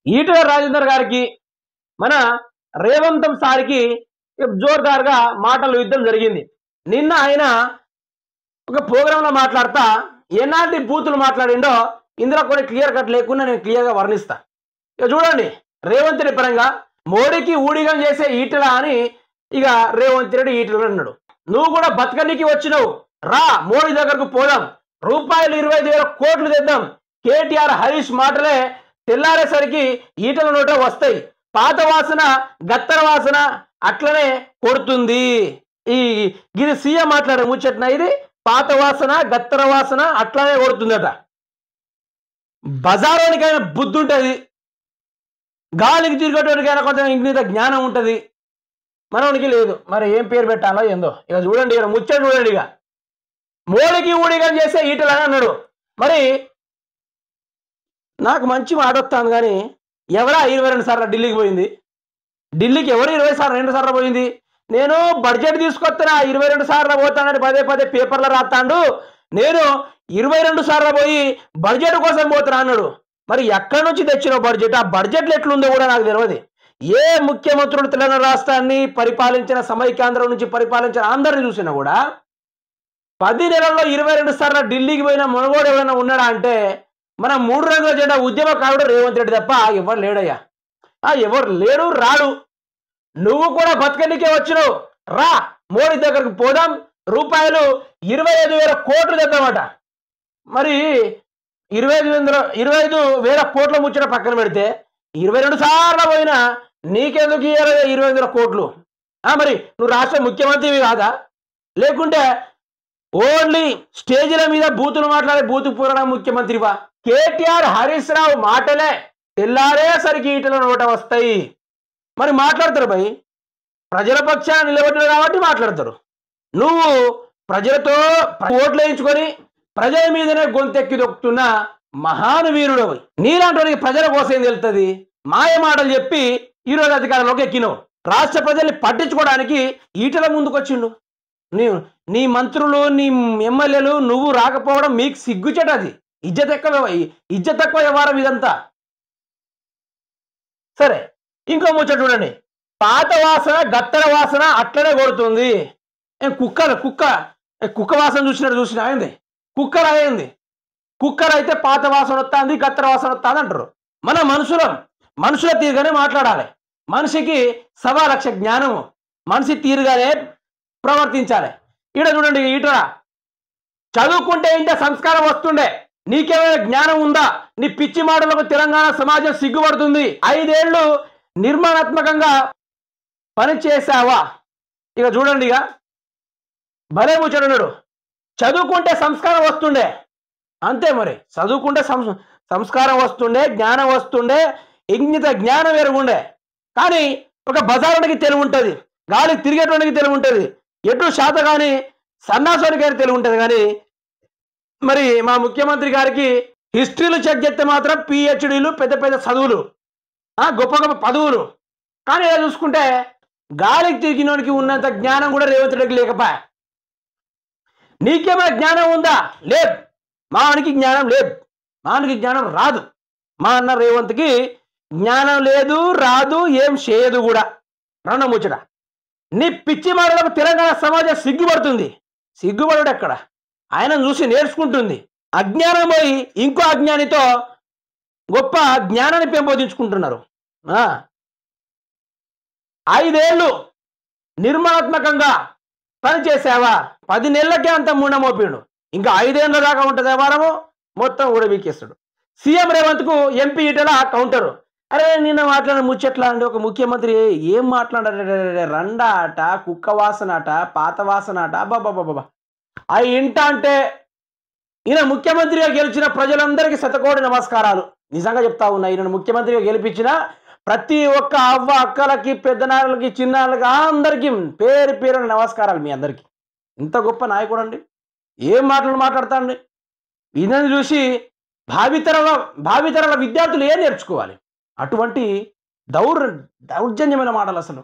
ఈటెల రాజేందర్ గారికి మన రేవంతం సార్కి జోర్దార్గా మాటల యుద్ధం జరిగింది. నిన్న ఆయన ఒక ప్రోగ్రాంలో మాట్లాడుతా ఎలాంటి బూతులు మాట్లాడిండో ఇందులో కొన్ని క్లియర్ కట్ లేకుండా నేను క్లియర్గా వర్ణిస్తా. ఇక చూడండి, రేవంత్ రెడ్డి పరంగా మోడీకి ఊడిగం చేసే ఈటెల అని ఇక రేవంత్ రెడ్డి ఈటెల అన్నాడు. నువ్వు కూడా బతకనికి వచ్చినావు, రా మోడీ దగ్గరకు పోదాం, రూపాయలు 25,000 కోట్లు తెద్దాం. కేటీఆర్ హరీష్ మాటలే తెల్లారేసరికి ఈటల నోట వస్తాయి. పాత వాసన గత్తర వాసన అట్లనే కొడుతుంది. ఇది సీఎం మాట్లాడే ముచ్చట్న, ఇది పాత వాసన గత్తర వాసన అట్లనే కొడుతుందట. బజారోనికైనా బుద్ధి ఉంటుంది, గాలికి తిరిగేటోనికైనా కొంచెం ఇంగిత జ్ఞానం ఉంటుంది, మనోనికి లేదు. మరి ఏం పేరు పెట్టాలో ఏందో. ఇక చూడండి, ఇక ముచ్చట చూడండి. ఇక మోడీకి ఊడిగా చేసే ఈటలని అన్నాడు. మరి నాకు మంచి మాట వస్తాను, కానీ ఎవరా 22 సార్లు ఢిల్లీకి పోయింది? ఢిల్లీకి ఎవరు 22 సార్లు పోయింది? నేను బడ్జెట్ తీసుకొస్తున్నా 22 సార్లు పోతానని పదే పదే పేపర్లో రాస్తాడు. నేను 22 సార్లు పోయి బడ్జెట్ కోసం పోతున్నా అన్నాడు. మరి ఎక్కడి నుంచి తెచ్చిన బడ్జెట్, ఆ బడ్జెట్లు ఎట్లుందో కూడా నాకు తెలియదు. ఏ ముఖ్యమంత్రులు తెలంగాణ రాష్ట్రాన్ని పరిపాలించిన, సమైక్యాంధ్రం నుంచి పరిపాలించిన అందరిని చూసినా కూడా 10 నెలల్లో 22 సార్లు ఢిల్లీకి పోయిన మనగోడు ఎవరైనా ఉన్నాడా అంటే మన 3 రంగుల జెండా ఉద్యమకారుడు రేవంత్ రెడ్డి తప్ప ఎవరు లేడయ్యా. ఎవరు లేడు, రాడు. నువ్వు కూడా బతకనికే వచ్చినావు, రా మోడీ దగ్గరకు పోదాం, రూపాయలు 25,000 కోట్లు తెద్దామట. మరి 25,000 కోట్ల ముచ్చట పక్కన పెడితే 22 సార్లు పోయినా నీకెందుకు 25,000 కోట్లు? మరి నువ్వు రాష్ట్ర ముఖ్యమంత్రివి కాదా? లేకుంటే ఓన్లీ స్టేజీల మీద బూతులు మాట్లాడే బూతు పురాణ ముఖ్యమంత్రివా? కేటీఆర్ హరీష్ రావు మాటలే తెల్లారేసరికి ఈటల నోట వస్తాయి. మరి మాట్లాడతారు భయ్, ప్రజల పక్షాన్ని నిలబడ్డారు కాబట్టి మాట్లాడతారు. నువ్వు ప్రజలతో ఓట్లు వేయించుకొని ప్రజల మీదనే గొంతెక్కి దొక్కుతున్న మహానువీరుడు. నీలాంటి ప్రజల కోసం ఏం తెలుస్తుంది? మాయ మాటలు చెప్పి ఈరోజు అధికారంలోకి ఎక్కినావు. రాష్ట్ర ప్రజల్ని పట్టించుకోవడానికి ఈటల ముందుకొచ్చిండు. నీ మంత్రులు, నీ ఎమ్మెల్యేలు నువ్వు రాకపోవడం మీకు సిగ్గుచేట. అది ఇజ్జత్ తక్కువ వ్యవహారం ఇదంతా. సరే, ఇంకో ముచ్చట చూడండి. పాత వాసన గత్తర వాసన అట్లనే కొడుతుంది. కుక్క వాసన చూసినా అయింది, కుక్కర్ అయింది. కుక్కర్ అయితే పాత వాసన వస్తుంది, గత్తర వాసన వస్తుంది అంటారు. మన మనుషుల తీరుగానే మాట్లాడాలి. మనిషికి 1,00,000 జ్ఞానము, మనిషి తీరుగానే ప్రవర్తించాలి. ఈడ చూడండి, ఈటల చదువుకుంటే ఇంత సంస్కారం వస్తుండే, నీకేమైనా జ్ఞానం ఉందా? నీ పిచ్చి మాటలకు తెలంగాణ సమాజం సిగ్గుపడుతుంది. 5 ఏళ్ళు నిర్మాణాత్మకంగా పనిచేసావా? ఇక చూడండి, ఇక భలే ముచ్చటన్నాడు. చదువుకుంటే సంస్కారం వస్తుండే, అంతే. మరి చదువుకుంటే సంస్కారం వస్తుండే, జ్ఞానం వస్తుండే, ఇంగిత జ్ఞానం ఎరుగుండే. కానీ ఒక బజారునికి తెలివి ఉంటుంది, గాలికి తిరిగేటువంటి తెలివి ఉంటుంది, ఎటు శాత కానీ సన్నాసునికి తెలివి ఉంటుంది. కానీ మరి మా ముఖ్యమంత్రి గారికి హిస్టరీలు చెక్ చేస్తే మాత్రం పిహెచ్డీలు, పెద్ద పెద్ద చదువులు, గొప్ప గొప్ప పదవులు. కానీ ఇలా చూసుకుంటే గాలికి తిరిగినోనికి ఉన్నంత జ్ఞానం కూడా రేవంత్ రెడ్డికి లేకపోయా. నీకేమైనా జ్ఞానం ఉందా? లేదు. మానికి జ్ఞానం లేదు, మానికి జ్ఞానం రాదు. మా అన్న రేవంత్కి జ్ఞానం లేదు, రాదు, ఏం చేయదు కూడా. రెండో ముచ్చట, నీ పిచ్చి మాటలకు తెలంగాణ సమాజం సిగ్గుపడుతుంది. సిగ్గుపడు ఎక్కడ? ఆయన చూసి నేర్చుకుంటుంది. అజ్ఞానం పోయి ఇంకో అజ్ఞానితో గొప్ప జ్ఞానాన్ని పెంపొందించుకుంటున్నారు. 5 ఏళ్ళు నిర్మాణాత్మకంగా పనిచేసావా? 10 నెలలకే అంత మూఢమోపిండు. ఇంకా 5 ఏళ్ళ దాకా ఉంటుంది వ్యవహారము, మొత్తం ఊడబీకేస్తాడు. సీఎం రేవంత్కు ఎంపీ ఈటల కౌంటరు. అరే నిన్న మాట్లాడిన ముచ్చట్లా అండి, ఒక ముఖ్యమంత్రి ఏం మాట్లాడారు? రండా అట, కుక్క వాసన అట, పాత వాసన అట. బాబా ఆ ఇంట అంటే ఈయన ముఖ్యమంత్రిగా గెలిచిన ప్రజలందరికీ శతకోటి నమస్కారాలు. నిజంగా చెప్తా ఉన్నా, ఈయన ముఖ్యమంత్రిగా గెలిపించిన ప్రతి ఒక్క అవ్వ అక్కలకి, పెద్దనాళ్ళకి, చిన్నాళ్ళకి అందరికీ పేరు పేరున నమస్కారాలు. మీ అందరికీ ఇంత గొప్ప నాయకుడు అండి. ఏం మాట్లాడతా అండి? ఈయనని చూసి భావితరాల విద్యార్థులు ఏం నేర్చుకోవాలి? అటువంటి దౌర్జన్యమైన మాటలు అసలు.